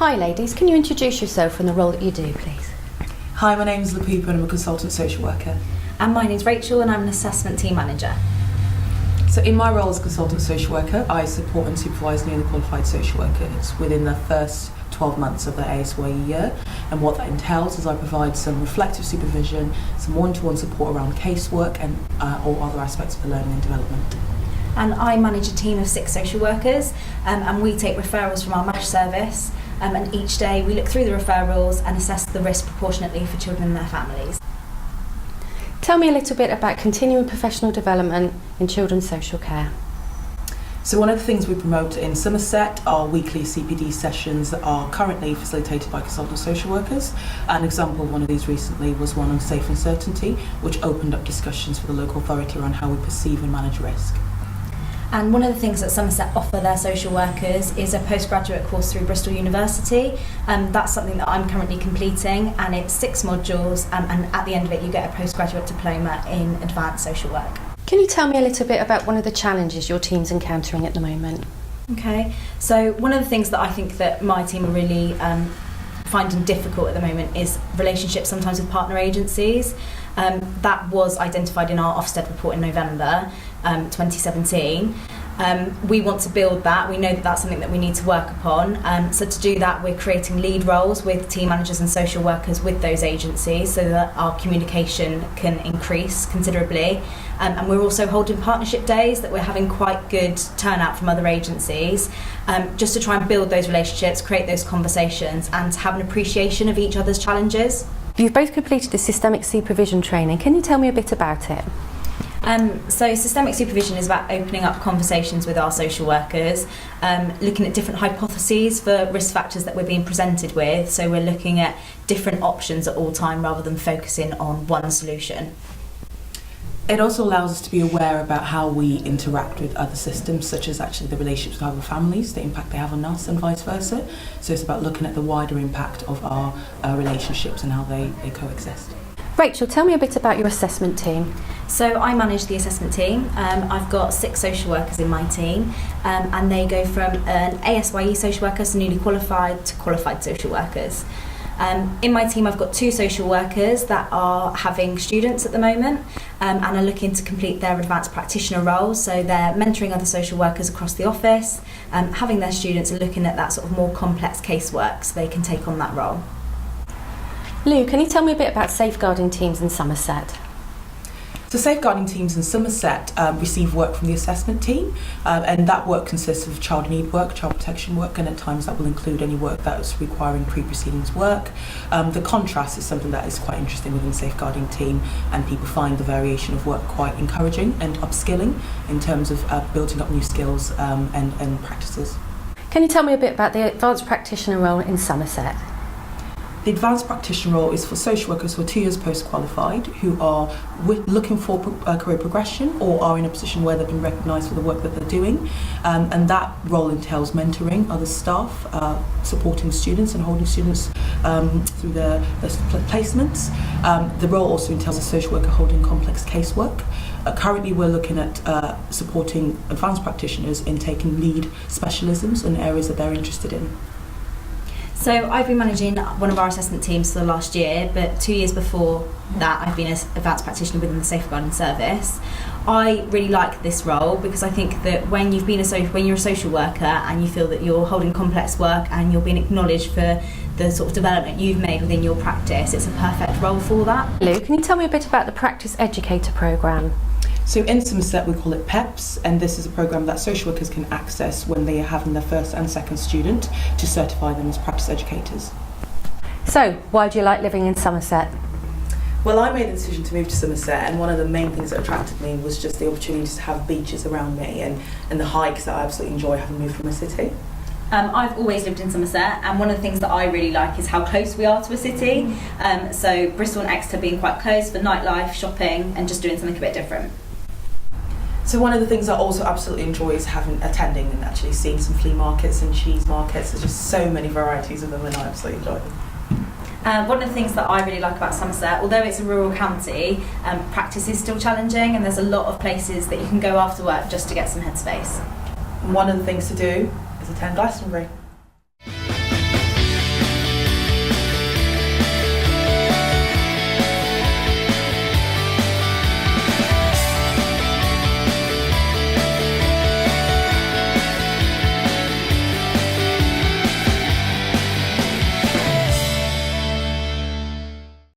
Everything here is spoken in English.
Hi ladies, can you introduce yourself and the role that you do, please? Hi, my name is Lapupa and I'm a consultant social worker. And my name's Rachel and I'm an assessment team manager. So in my role as consultant social worker, I support and supervise newly qualified social workers within the first 12 months of their ASYE year, and what that entails is I provide some reflective supervision, some one-to-one support around casework and all other aspects of the learning and development. And I manage a team of 6 social workers and we take referrals from our MASH service and each day we look through the referrals and assess the risk proportionately for children and their families. Tell me a little bit about continuing professional development in children's social care. So one of the things we promote in Somerset are weekly CPD sessions that are currently facilitated by consultant social workers. An example of one of these recently was one on safe uncertainty, which opened up discussions for the local authority around how we perceive and manage risk. And one of the things that Somerset offer their social workers is a postgraduate course through Bristol University. That's something that I'm currently completing, and it's 6 modules, and at the end of it you get a postgraduate diploma in advanced social work. Can you tell me a little bit about one of the challenges your team's encountering at the moment? Okay, so one of the things that I think that my team are really finding difficult at the moment is relationships sometimes with partner agencies. That was identified in our Ofsted report in November 2017. We want to build that. We know that that's something that we need to work upon. So to do that, we're creating lead roles with team managers and social workers with those agencies so that our communication can increase considerably. And we're also holding partnership days that we're having quite good turnout from other agencies, just to try and build those relationships, create those conversations and have an appreciation of each other's challenges. You've both completed the systemic supervision training. Can you tell me a bit about it? So systemic supervision is about opening up conversations with our social workers, looking at different hypotheses for risk factors that we're being presented with. So we're looking at different options at all time rather than focusing on one solution. It also allows us to be aware about how we interact with other systems, such as actually the relationships with other families, the impact they have on us and vice versa. So it's about looking at the wider impact of our relationships and how they coexist. Rachel, tell me a bit about your assessment team. So I manage the assessment team. I've got 6 social workers in my team, and they go from an ASYE social worker, so newly qualified, to qualified social workers. In my team I've got 2 social workers that are having students at the moment and are looking to complete their advanced practitioner roles, so they're mentoring other social workers across the office, having their students and looking at that sort of more complex casework so they can take on that role. Lou, can you tell me a bit about safeguarding teams in Somerset? So safeguarding teams in Somerset receive work from the assessment team, and that work consists of child need work, child protection work, and at times that will include any work that is requiring pre-proceedings work. The contrast is something that is quite interesting within the safeguarding team, and people find the variation of work quite encouraging and upskilling in terms of building up new skills and practices. Can you tell me a bit about the advanced practitioner role in Somerset? The advanced practitioner role is for social workers who are 2 years post-qualified, who are looking for career progression or are in a position where they've been recognised for the work that they're doing. And that role entails mentoring other staff, supporting students and holding students through their placements. The role also entails a social worker holding complex casework. Currently we're looking at supporting advanced practitioners in taking lead specialisms in areas that they're interested in. So I've been managing one of our assessment teams for the last year, but 2 years before that I've been an advanced practitioner within the safeguarding service. I really like this role because I think that when you're a social worker and you feel that you're holding complex work and you're being acknowledged for the sort of development you've made within your practice, it's a perfect role for that. Lou, can you tell me a bit about the Practice Educator programme? So in Somerset we call it PEPS, and this is a programme that social workers can access when they are having their first and second student to certify them as practice educators. So, why do you like living in Somerset? Well, I made the decision to move to Somerset, and one of the main things that attracted me was just the opportunity to have beaches around me and the hikes that I absolutely enjoy having moved from a city. I've always lived in Somerset, and one of the things that I really like is how close we are to a city. So Bristol and Exeter being quite close for nightlife, shopping and just doing something a bit different. So one of the things I also absolutely enjoy is attending and actually seeing some flea markets and cheese markets. There's just so many varieties of them and I absolutely enjoy them. One of the things that I really like about Somerset, although it's a rural county, practice is still challenging and there's a lot of places that you can go after work just to get some headspace. And one of the things to do is attend Glastonbury.